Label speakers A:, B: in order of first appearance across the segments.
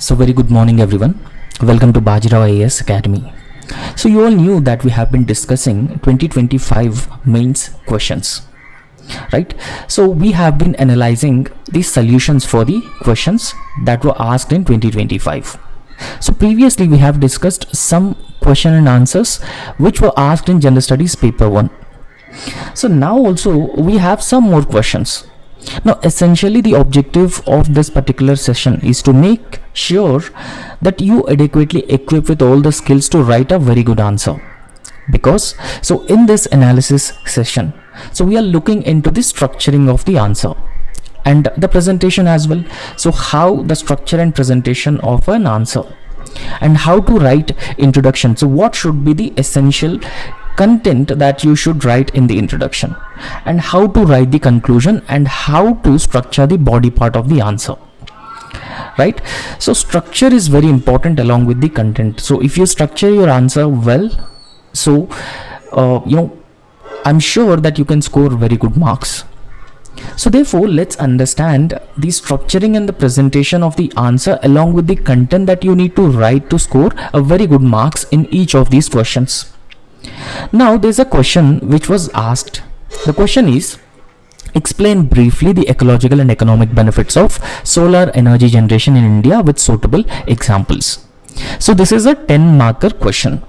A: So very good morning everyone. Welcome to Bajirao Ias Academy. So you all knew that we have been discussing 2025 mains questions, right? So we have been analyzing the solutions for the questions that were asked in 2025. So previously we have discussed some question and answers which were asked in General Studies paper 1. So now also we have some more questions. Now essentially the objective of this particular session is to make sure that you adequately equipped with all the skills to write a very good answer. Because so in this analysis session, so we are looking into the structuring of the answer and the presentation as well. So how the structure and presentation of an answer and how to write introduction. So what should be the essential content that you should write in the introduction, and how to write the conclusion, and how to structure the body part of the answer, right? So structure is very important along with the content. So if you structure your answer well, so I'm sure that you can score very good marks. So therefore let's understand the structuring and the presentation of the answer along with the content that you need to write to score a very good marks in each of these questions. Now there's a question which was asked. The question is, explain briefly the ecological and economic benefits of solar energy generation in India with suitable examples. So this is a 10 marker question.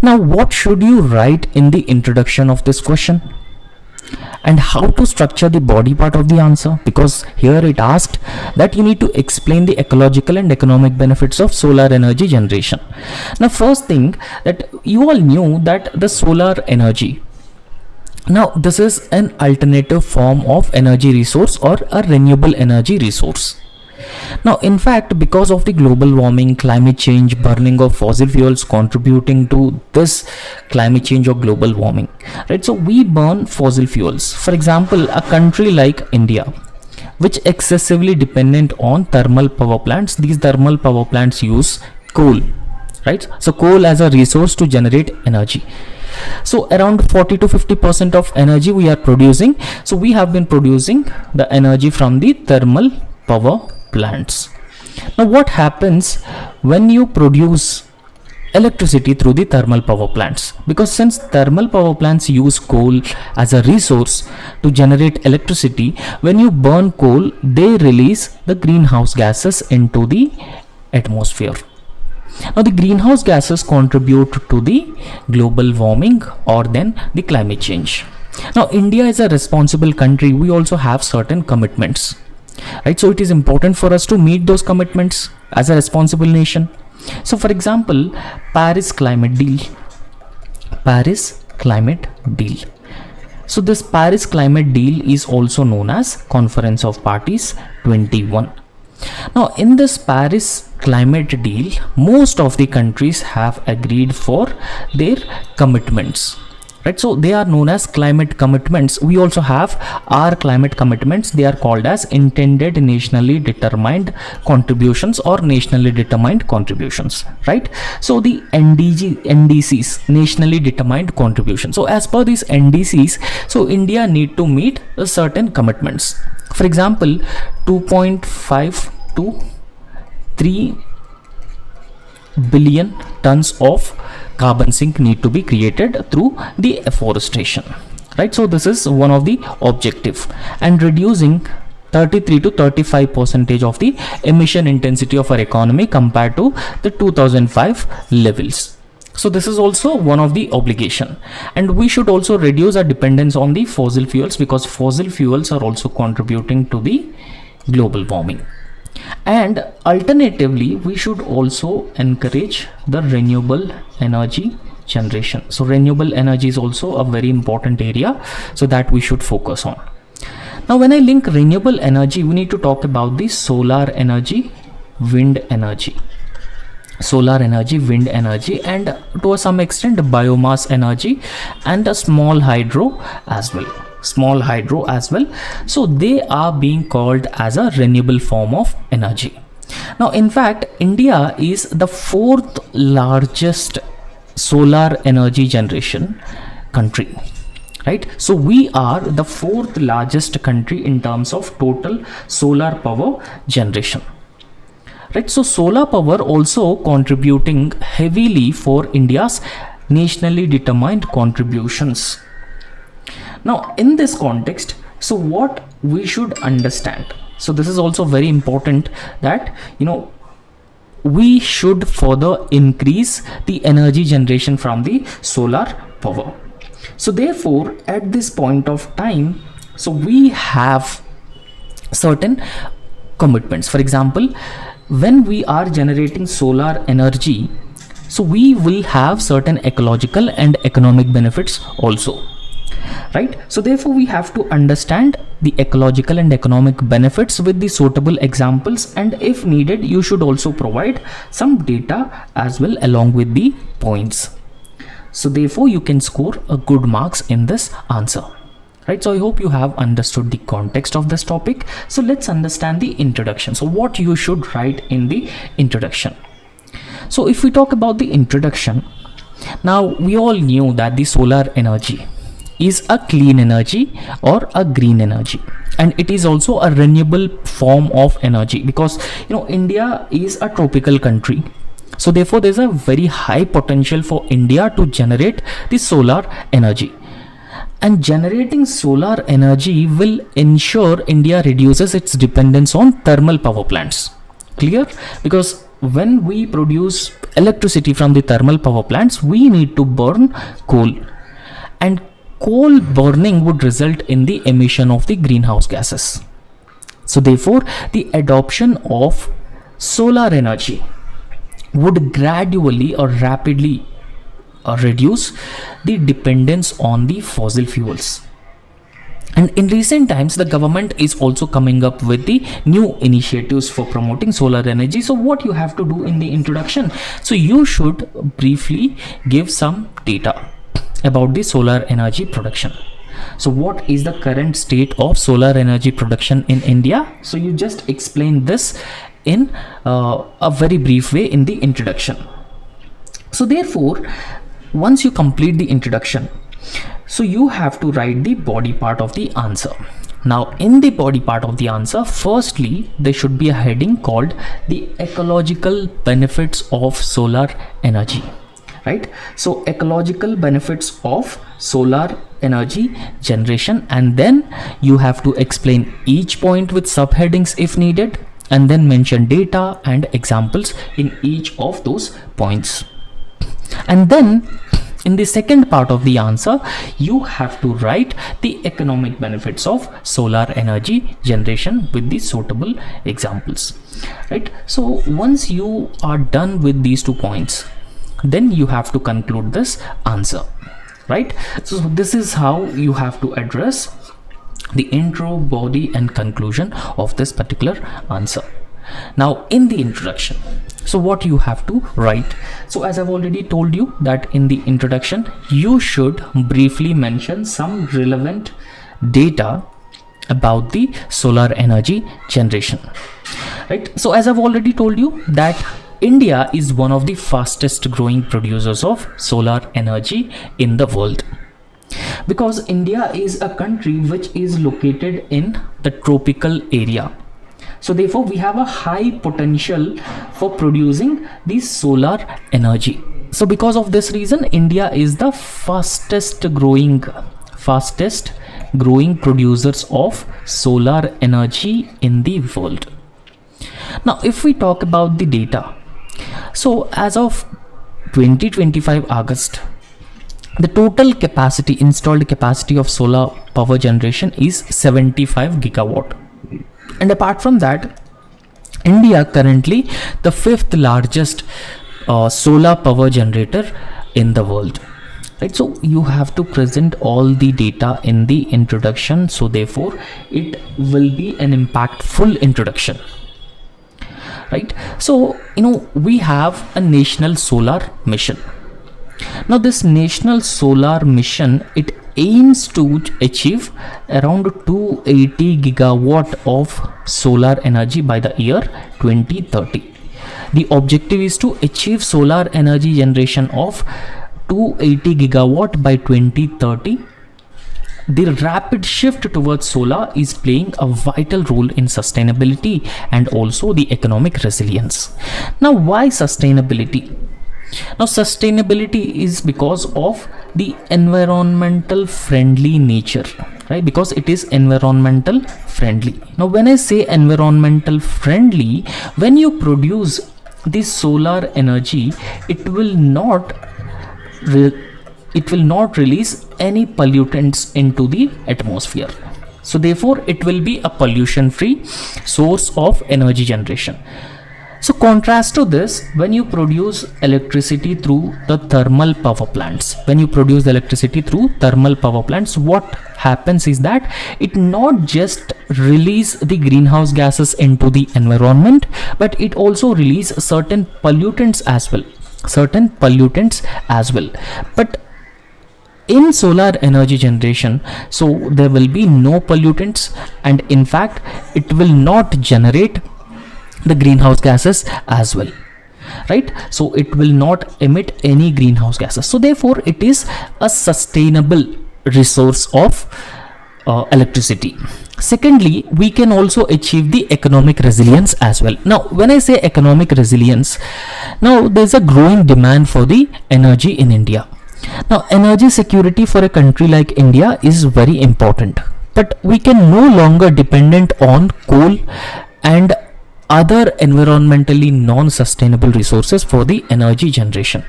A: Now what should you write in the introduction of this question, and how to structure the body part of the answer? Because here it asked that you need to explain the ecological and economic benefits of solar energy generation. Now first thing, that you all knew that the solar energy, now this is an alternative form of energy resource or a renewable energy resource. Now in fact, because of the global warming, climate change, burning of fossil fuels contributing to this climate change or global warming, right? So we burn fossil fuels. For example, a country like India, which excessively dependent on thermal power plants, these thermal power plants use coal, right? So coal as a resource to generate energy. So around 40 to 50% of energy we are producing. So we have been producing the energy from the thermal power plants. Now what happens when you produce electricity through the thermal power plants? Because since thermal power plants use coal as a resource to generate electricity, when you burn coal, they release the greenhouse gases into the atmosphere. Now the greenhouse gases contribute to the global warming or then the climate change. Now India is a responsible country. We also have certain commitments, right? So it is important for us to meet those commitments as a responsible nation. So for example, Paris Climate Deal. So this Paris Climate Deal is also known as Conference of Parties 21. Now in this Paris Climate Deal, most of the countries have agreed for their commitments, right? So they are known as climate commitments. We also have our climate commitments. They are called as intended nationally determined contributions or nationally determined contributions, right? So the NDCs, nationally determined contributions. So as per these NDCs, so India need to meet certain commitments. For example, 2.5 to 3 billion tons of carbon sink need to be created through the afforestation, right? So this is one of the objective, and reducing 33 to 35% of the emission intensity of our economy compared to the 2005 levels. So this is also one of the obligation, and we should also reduce our dependence on the fossil fuels, because fossil fuels are also contributing to the global warming. And alternatively, we should also encourage the renewable energy generation. So renewable energy is also a very important area, so that we should focus on. Now when I link renewable energy, we need to talk about the solar energy, wind energy, and to some extent biomass energy, and a small hydro as well. So they are being called as a renewable form of energy. Now in fact, India is the 4th largest solar energy generation country, right? So we are the 4th largest country in terms of total solar power generation. right? So solar power also contributing heavily for India's nationally determined contributions. Now in this context, so what we should understand, so this is also very important, that we should further increase the energy generation from the solar power. So therefore at this point of time, so we have certain commitments. For example, when we are generating solar energy, so we will have certain ecological and economic benefits also, right? So therefore we have to understand the ecological and economic benefits with the suitable examples, and if needed you should also provide some data as well along with the points. So therefore you can score a good marks in this answer, right? So I hope you have understood the context of this topic. So let's understand the introduction. So what you should write in the introduction. So if we talk about the introduction, now we all knew that the solar energy is a clean energy or a green energy, and it is also a renewable form of energy, because India is a tropical country. So therefore there's a very high potential for India to generate the solar energy, and generating solar energy will ensure India reduces its dependence on thermal power plants. Clear? Because when we produce electricity from the thermal power plants, we need to burn coal, and coal burning would result in the emission of the greenhouse gases. So therefore the adoption of solar energy would gradually or rapidly reduce the dependence on the fossil fuels. And in recent times the government is also coming up with the new initiatives for promoting solar energy. So what you have to do in the introduction, so you should briefly give some data about the solar energy production. So what is the current state of solar energy production in India? So you just explain this in a very brief way in the introduction. So therefore once you complete the introduction, so you have to write the body part of the answer. Now in the body part of the answer, firstly there should be a heading called the ecological benefits of solar energy, right? So ecological benefits of solar energy generation, and then you have to explain each point with subheadings if needed, and then mention data and examples in each of those points. And then in the second part of the answer, you have to write the economic benefits of solar energy generation with the suitable examples, right? So once you are done with these 2 points, then you have to conclude this answer, right? So this is how you have to address the intro, body and conclusion of this particular answer. Now in the introduction, so what you have to write, so as I've already told you that in the introduction you should briefly mention some relevant data about the solar energy generation, right? So as I've already told you that India is one of the fastest growing producers of solar energy in the world, because India is a country which is located in the tropical area. So therefore we have a high potential for producing the solar energy. So because of this reason, India is the fastest growing producers of solar energy in the world. Now if we talk about the data, so as of 2025 August, the total capacity, installed capacity of solar power generation is 75 gigawatt. And apart from that, India currently the 5th largest solar power generator in the world, right? So you have to present all the data in the introduction, so therefore it will be an impactful introduction, right? So we have a national solar mission. Now this national solar mission, it aims to achieve around 280 gigawatt of solar energy by the year 2030. The objective is to achieve solar energy generation of 280 gigawatt by 2030, the rapid shift towards solar is playing a vital role in sustainability and also the economic resilience. Now, why sustainability? Now, sustainability is because of the environmental friendly nature, right? Because it is environmental friendly. Now, when I say environmental friendly, when you produce the solar energy, it will not release any pollutants into the atmosphere. So therefore, it will be a pollution free source of energy generation. So contrast to this, when you produce electricity through the thermal power plants, what happens is that it not just release the greenhouse gases into the environment, but it also release certain pollutants as well. But in solar energy generation, so there will be no pollutants, and in fact it will not generate the greenhouse gases as well, right? So it will not emit any greenhouse gases. So therefore, it is a sustainable resource of electricity. Secondly, we can also achieve the economic resilience as well. Now, when I say economic resilience, now there's a growing demand for the energy in India. Now, energy security for a country like India is very important, but we can no longer dependent on coal and other environmentally non-sustainable resources for the energy generation.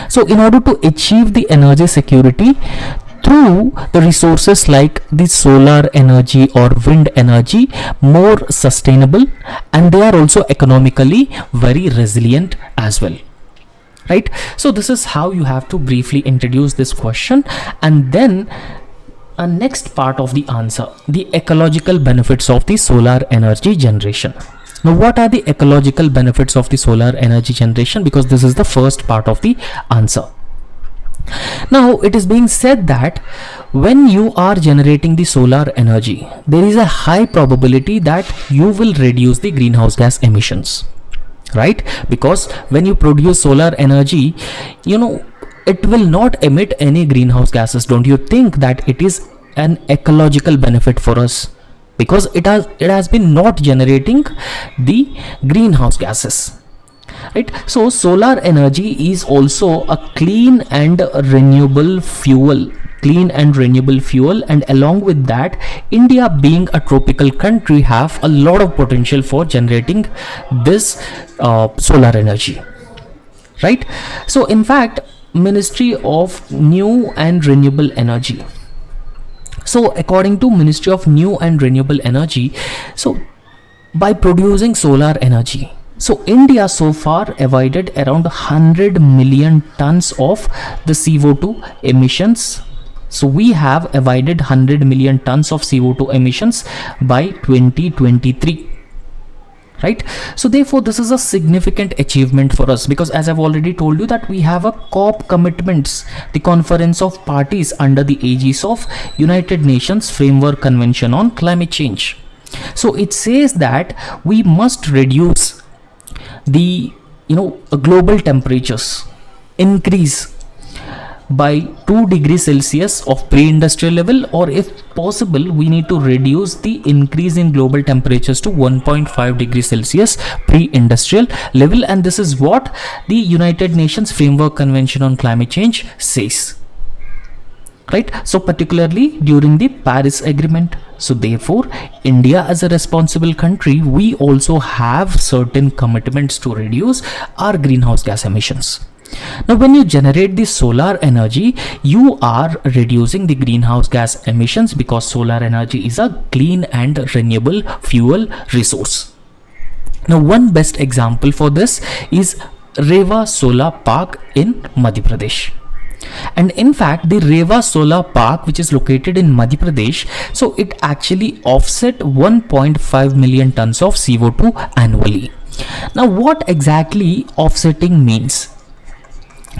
A: So in order to achieve the energy security through the resources like the solar energy or wind energy, more sustainable, and they are also economically very resilient as well, right? So this is how you have to briefly introduce this question. And then a next part of the answer, the ecological benefits of the solar energy generation. Now, what are the ecological benefits of the solar energy generation? Because this is the first part of the answer. Now, it is being said that when you are generating the solar energy, there is a high probability that you will reduce the greenhouse gas emissions, right? Because when you produce solar energy, it will not emit any greenhouse gases. Don't you think that it is an ecological benefit for us? Because it has been not generating the greenhouse gases, right? So solar energy is also a clean and renewable fuel, and along with that, India being a tropical country have a lot of potential for generating this solar energy, right? So in fact, Ministry of New and Renewable Energy, so according to Ministry of New and Renewable Energy, so by producing solar energy, so India so far avoided around 100 million tons of the CO2 emissions. So we have avoided 100 million tons of CO2 emissions by 2023. Right? So therefore, this is a significant achievement for us, because as I've already told you that we have a COP commitments, the Conference of Parties under the aegis of United Nations Framework Convention on Climate Change. So it says that we must reduce the global temperatures increase by 2 degrees Celsius of pre-industrial level, or if possible we need to reduce the increase in global temperatures to 1.5 degrees Celsius pre-industrial level, and this is what the United Nations Framework Convention on Climate Change says, right? So particularly during the Paris Agreement. So therefore, India as a responsible country, we also have certain commitments to reduce our greenhouse gas emissions. Now, when you generate the solar energy, you are reducing the greenhouse gas emissions, because solar energy is a clean and renewable fuel resource. Now, one best example for this is Rewa Solar Park in Madhya Pradesh. And in fact, the Rewa Solar Park, which is located in Madhya Pradesh, so it actually offset 1.5 million tons of CO2 annually. Now, what exactly offsetting means?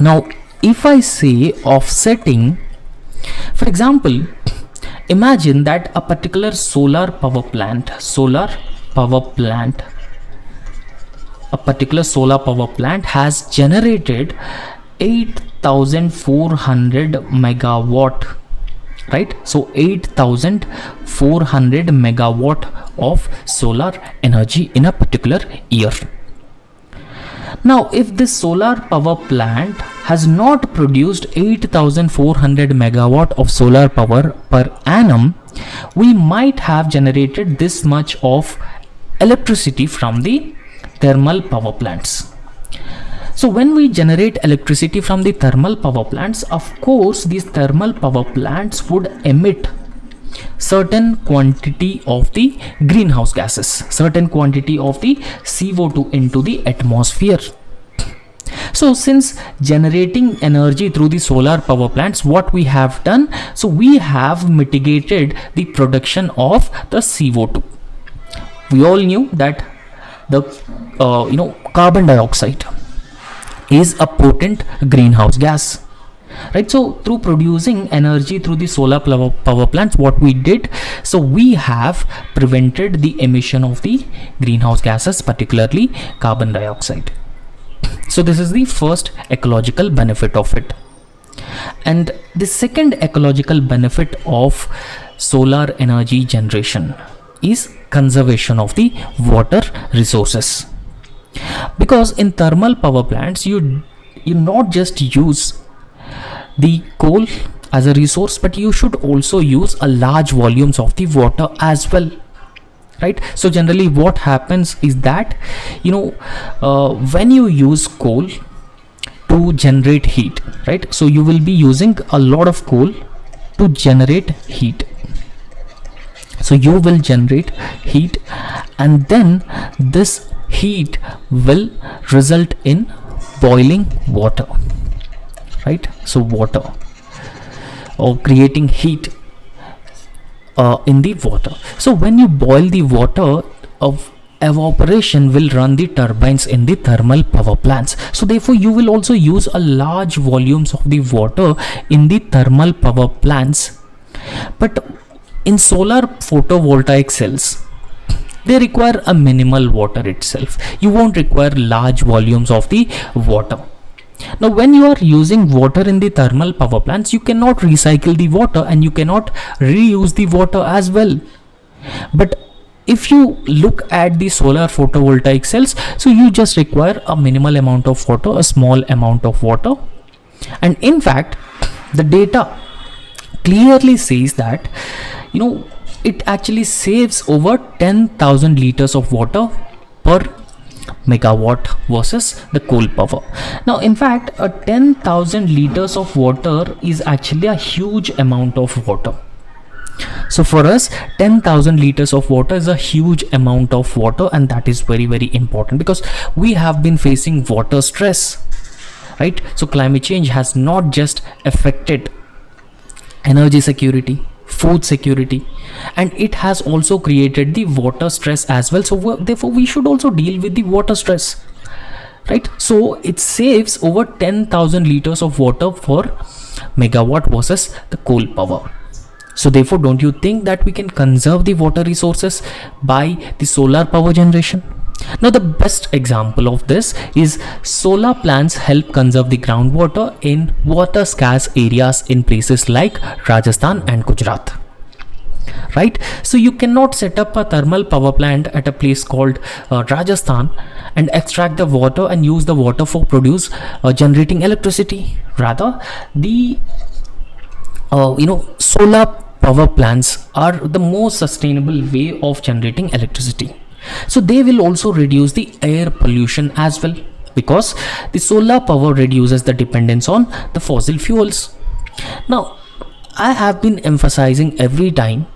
A: Now, if I say offsetting, for example, imagine that a particular solar power plant has generated 8,400 megawatt right? So 8400 megawatt of solar energy in a particular year. Now, if this solar power plant has not produced 8400 megawatt of solar power per annum, we might have generated this much of electricity from the thermal power plants. So when we generate electricity from the thermal power plants, of course, these thermal power plants would emit certain quantity of the greenhouse gases, certain quantity of the CO2 into the atmosphere. So since generating energy through the solar power plants, what we have done, so we have mitigated the production of the CO2. We all knew that the carbon dioxide is a potent greenhouse gas, right? So through producing energy through the solar power plants, what we did, so we have prevented the emission of the greenhouse gases, particularly carbon dioxide. So this is the first ecological benefit of it. And the second ecological benefit of solar energy generation is conservation of the water resources. Because in thermal power plants, you not just use the coal as a resource, but you should also use a large volumes of the water as well, right? So generally what happens is that when you use coal to generate heat, right, so you will be using a lot of coal to generate heat. So you will generate heat, and then this heat will result in boiling water, right? So water, or creating heat in the water. So when you boil the water, of evaporation will run the turbines in the thermal power plants. So therefore you will also use a large volumes of the water in the thermal power plants. But in solar photovoltaic cells, they require a minimal water itself. You won't require large volumes of the water. Now when you are using water in the thermal power plants, you cannot recycle the water and you cannot reuse the water as well. But if you look at the solar photovoltaic cells, so you just require a minimal amount of water, a small amount of water. And in fact, the data clearly says that it actually saves over 10,000 liters of water per megawatt versus the coal power. Now in fact, a 10,000 liters of water is actually a huge amount of water. So for us, 10,000 liters of water is a huge amount of water, and that is very, very important because we have been facing water stress, right? So climate change has not just affected energy security, food security, and it has also created the water stress as well. So therefore we should also deal with the water stress, right? So it saves over 10,000 liters of water per megawatt versus the coal power. So therefore, don't you think that we can conserve the water resources by the solar power generation? Now the best example of this is solar plants help conserve the groundwater in water scarce areas in places like Rajasthan and Gujarat, right? So you cannot set up a thermal power plant at a place called Rajasthan and extract the water and use the water for generating electricity. Rather, the solar power plants are the most sustainable way of generating electricity. So they will also reduce the air pollution as well, because the solar power reduces the dependence on the fossil fuels. Now I have been emphasizing every time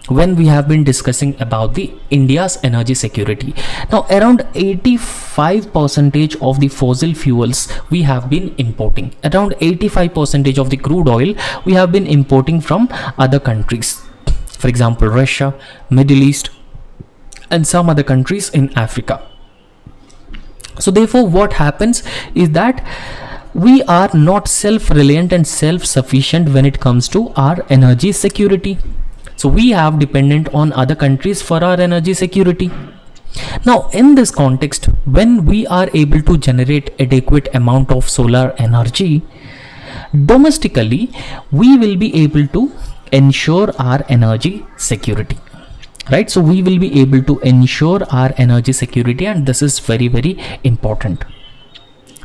A: when we have been discussing about the India's energy security. Now around 85% of the fossil fuels we have been importing, around 85% of the crude oil we have been importing from other countries, for example Russia, Middle East, and some other countries in Africa. So therefore what happens is that we are not self-reliant and self-sufficient when it comes to our energy security. So we have dependent on other countries for our energy security. Now in this context, when we are able to generate adequate amount of solar energy domestically, we will be able to ensure our energy security, right? So we will be able to ensure our energy security, and this is very, very important,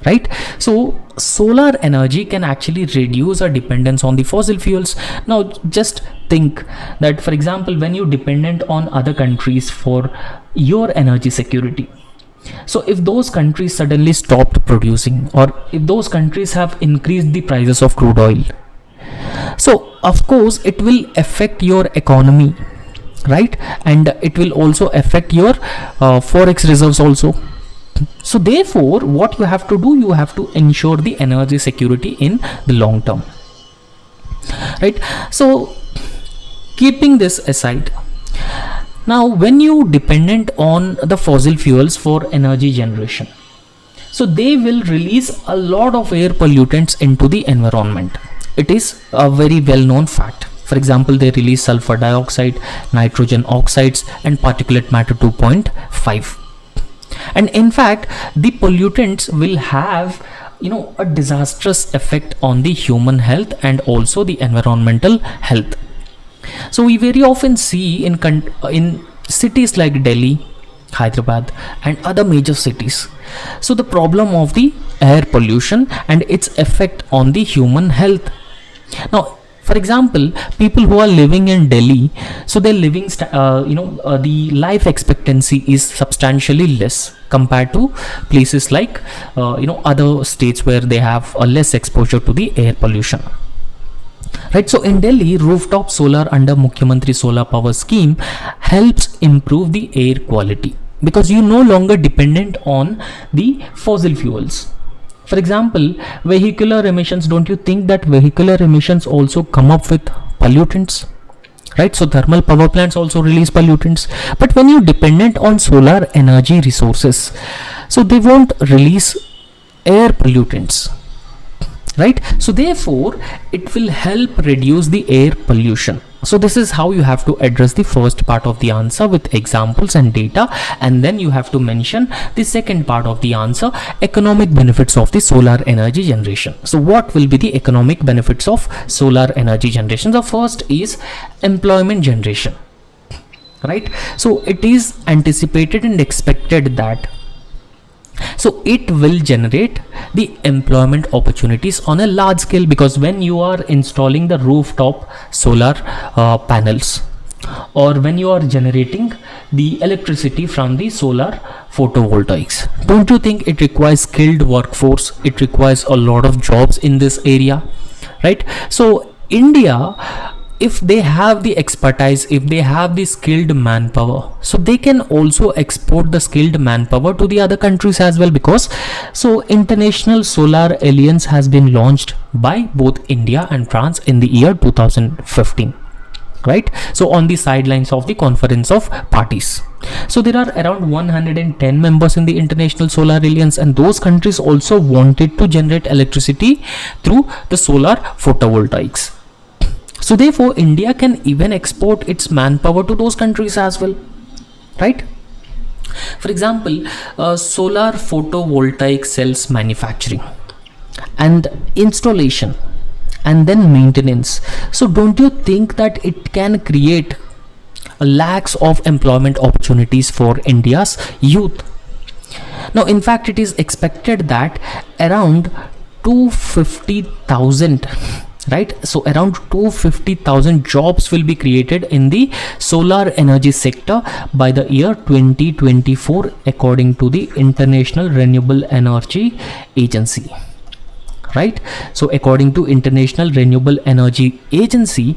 A: right? So solar energy can actually reduce our dependence on the fossil fuels. Now just think that, for example, when you dependent on other countries for your energy security, so if those countries suddenly stopped producing, or if those countries have increased the prices of crude oil, so of course it will affect your economy, right? And it will also affect your forex reserves also. So therefore what you have to do, you have to ensure the energy security in the long term, right? So keeping this aside, now when you dependent on the fossil fuels for energy generation, so they will release a lot of air pollutants into the environment. It is a very well known fact. For example, they release sulfur dioxide, nitrogen oxides, and particulate matter 2.5. And in fact, the pollutants will have, a disastrous effect on the human health and also the environmental health. So we very often see in cities like Delhi, Hyderabad, and other major cities, so the problem of the air pollution and its effect on the human health. Now, for example, people who are living in Delhi, so their living the life expectancy is substantially less compared to places like other states where they have a less exposure to the air pollution, right? So in Delhi, rooftop solar under Mukhyamantri solar power scheme helps improve the air quality, because you no longer dependent on the fossil fuels. For example, vehicular emissions, don't you think that vehicular emissions also come up with pollutants, right? So thermal power plants also release pollutants, but when you dependent on solar energy resources, so they won't release air pollutants, right? So therefore it will help reduce the air pollution. So this is how you have to address the first part of the answer with examples and data, and then you have to mention the second part of the answer, economic benefits of the solar energy generation. So what will be the economic benefits of solar energy generation? The first is employment generation, right? So it is anticipated and expected that, so it will generate the employment opportunities on a large scale, because when you are installing the rooftop solar panels, or when you are generating the electricity from the solar photovoltaics, don't you think it requires skilled workforce? It requires a lot of jobs in this area, right? So India, if they have the expertise, if they have the skilled manpower, so they can also export the skilled manpower to the other countries as well, because so International Solar Alliance has been launched by both India and France in the year 2015, right? So on the sidelines of the Conference of Parties. So there are around 110 members in the International Solar Alliance, and those countries also wanted to generate electricity through the solar photovoltaics. So therefore India can even export its manpower to those countries as well, right? For example, solar photovoltaic cells manufacturing and installation and then maintenance. So don't you think that it can create lakhs of employment opportunities for India's youth? Now in fact, it is expected that around 250,000, right? So around 250,000 jobs will be created in the solar energy sector by the year 2024, according to the International Renewable Energy Agency, right? So according to International Renewable Energy Agency,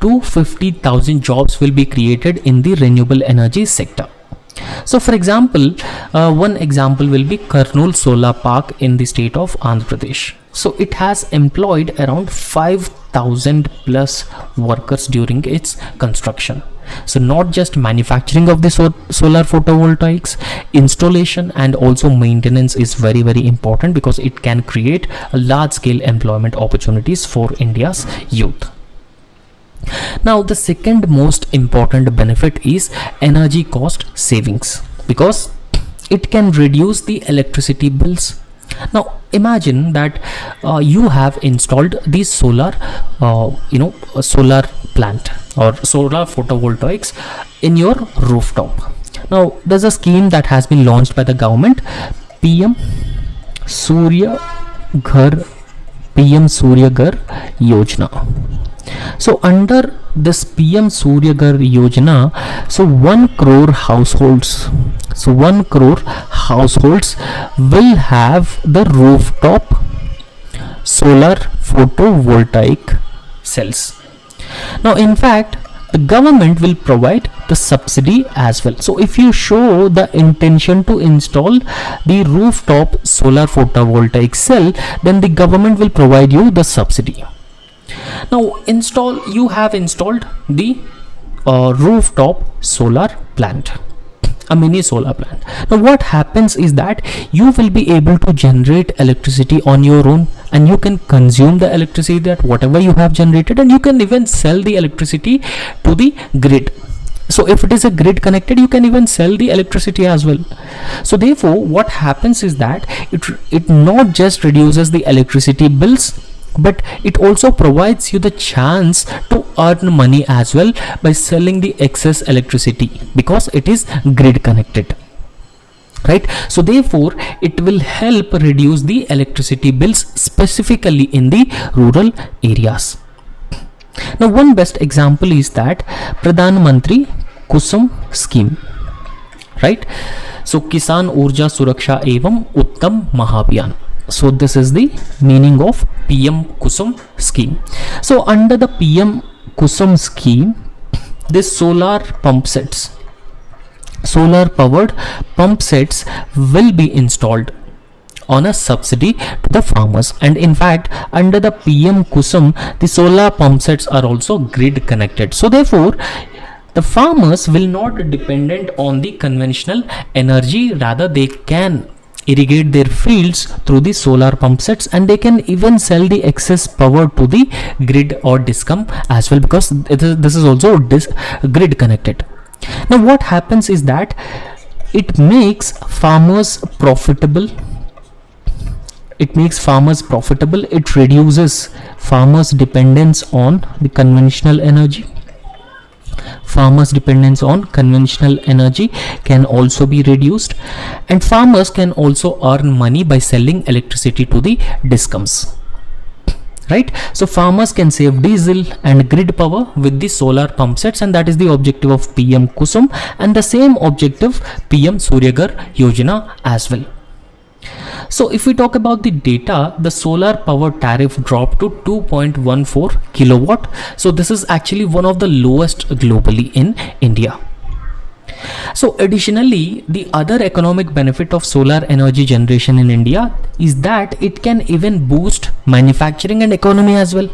A: 250,000 jobs will be created in the renewable energy sector. So for example, one example will be Kurnool Solar Park in the state of Andhra Pradesh. So it has employed around 5,000 plus workers during its construction. So not just manufacturing of the solar photovoltaics, installation and also maintenance is very, very important, because it can create a large scale employment opportunities for India's youth. Now the second most important benefit is energy cost savings, because it can reduce the electricity bills, Now imagine that you have installed the solar, a solar plant or solar photovoltaics in your rooftop. Now there's a scheme that has been launched by the government, PM Surya Ghar PM Surya Ghar Yojana. So under this PM Surya Ghar Yojana, so 1 crore households, so 1 crore households will have the rooftop solar photovoltaic cells. Now in fact, the government will provide the subsidy as well. So if you show the intention to install the rooftop solar photovoltaic cell, then the government will provide you the subsidy. Now you have installed the rooftop solar plant, a mini solar plant. Now what happens is that you will be able to generate electricity on your own, and you can consume the electricity that whatever you have generated, and you can even sell the electricity to the grid. So if it is a grid connected, you can even sell the electricity as well. So therefore what happens is that it not just reduces the electricity bills, but it also provides you the chance to earn money as well by selling the excess electricity, because it is grid connected, right? So therefore it will help reduce the electricity bills, specifically in the rural areas. Now one best example is that Pradhan Mantri Kusum scheme, right? So Kisan Urja Suraksha Evam Uttam Mahabhiyan. So this is the meaning of PM Kusum scheme. So under the PM Kusum scheme, this solar powered pump sets will be installed on a subsidy to the farmers. And in fact, under the PM Kusum, the solar pump sets are also grid connected. So therefore the farmers will not be dependent on the conventional energy, rather they can irrigate their fields through the solar pump sets, and they can even sell the excess power to the grid or discom as well, because this is also grid connected. Now what happens is that it makes farmers profitable. It reduces farmers' dependence on the conventional energy. Farmers' dependence on conventional energy can also be reduced, and farmers can also earn money by selling electricity to the discoms, right? So farmers can save diesel and grid power with the solar pump sets, and that is the objective of PM Kusum, and the same objective PM Surya Ghar Yojana as well. So if we talk about the data, the solar power tariff dropped to 2.14 kilowatt. So this is actually one of the lowest globally in India. So additionally, the other economic benefit of solar energy generation in India is that it can even boost manufacturing and economy as well,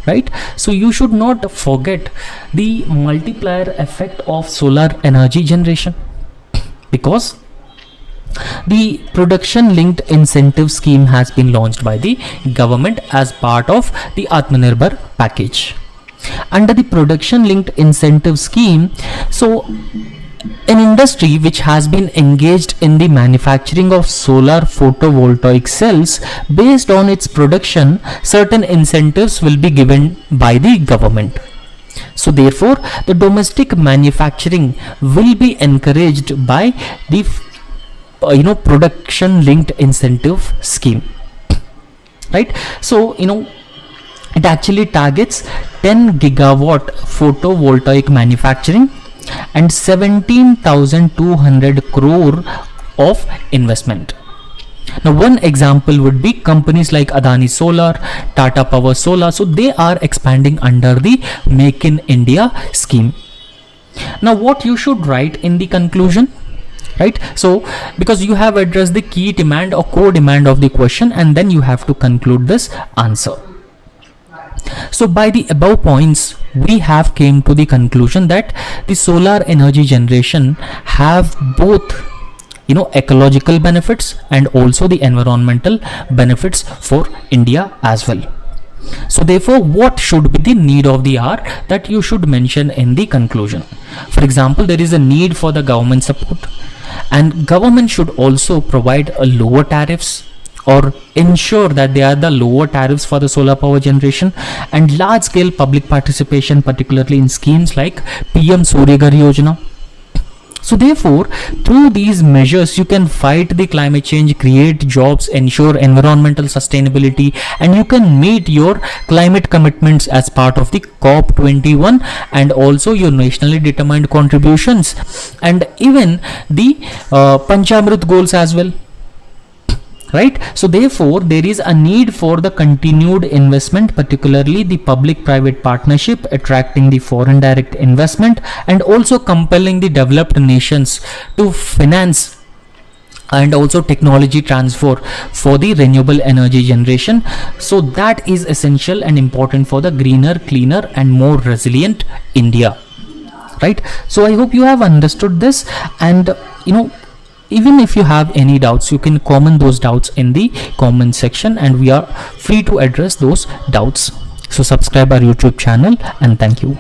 A: right? So you should not forget the multiplier effect of solar energy generation, because the production linked incentive scheme has been launched by the government as part of the Atmanirbhar package. Under the production linked incentive scheme, so an industry which has been engaged in the manufacturing of solar photovoltaic cells, based on its production, certain incentives will be given by the government. So therefore the domestic manufacturing will be encouraged by the production linked incentive scheme, right? So it actually targets 10 gigawatt photovoltaic manufacturing and 17,200 crore of investment. Now one example would be companies like Adani Solar, Tata Power Solar. So they are expanding under the Make in India scheme. Now what you should write in the conclusion, right? So because you have addressed the key demand or core demand of the question, and then you have to conclude this answer. So by the above points, we have came to the conclusion that the solar energy generation have both ecological benefits and also the environmental benefits for India as well. So therefore, what should be the need of the hour that you should mention in the conclusion? For example, there is a need for the government support, and government should also provide a lower tariffs or ensure that there are the lower tariffs for the solar power generation, and large scale public participation, particularly in schemes like PM Surya Ghar Yojana. So therefore, through these measures, you can fight the climate change, create jobs, ensure environmental sustainability, and you can meet your climate commitments as part of the COP21 and also your nationally determined contributions, and even the Panchamrit goals as well. Right, so therefore there is a need for the continued investment, particularly the public private partnership, attracting the foreign direct investment, and also compelling the developed nations to finance and also technology transfer for the renewable energy generation. So that is essential and important for the greener, cleaner and more resilient India. Right, so I hope you have understood this, and even if you have any doubts, you can comment those doubts in the comment section, and we are free to address those doubts. So subscribe our YouTube channel, and thank you.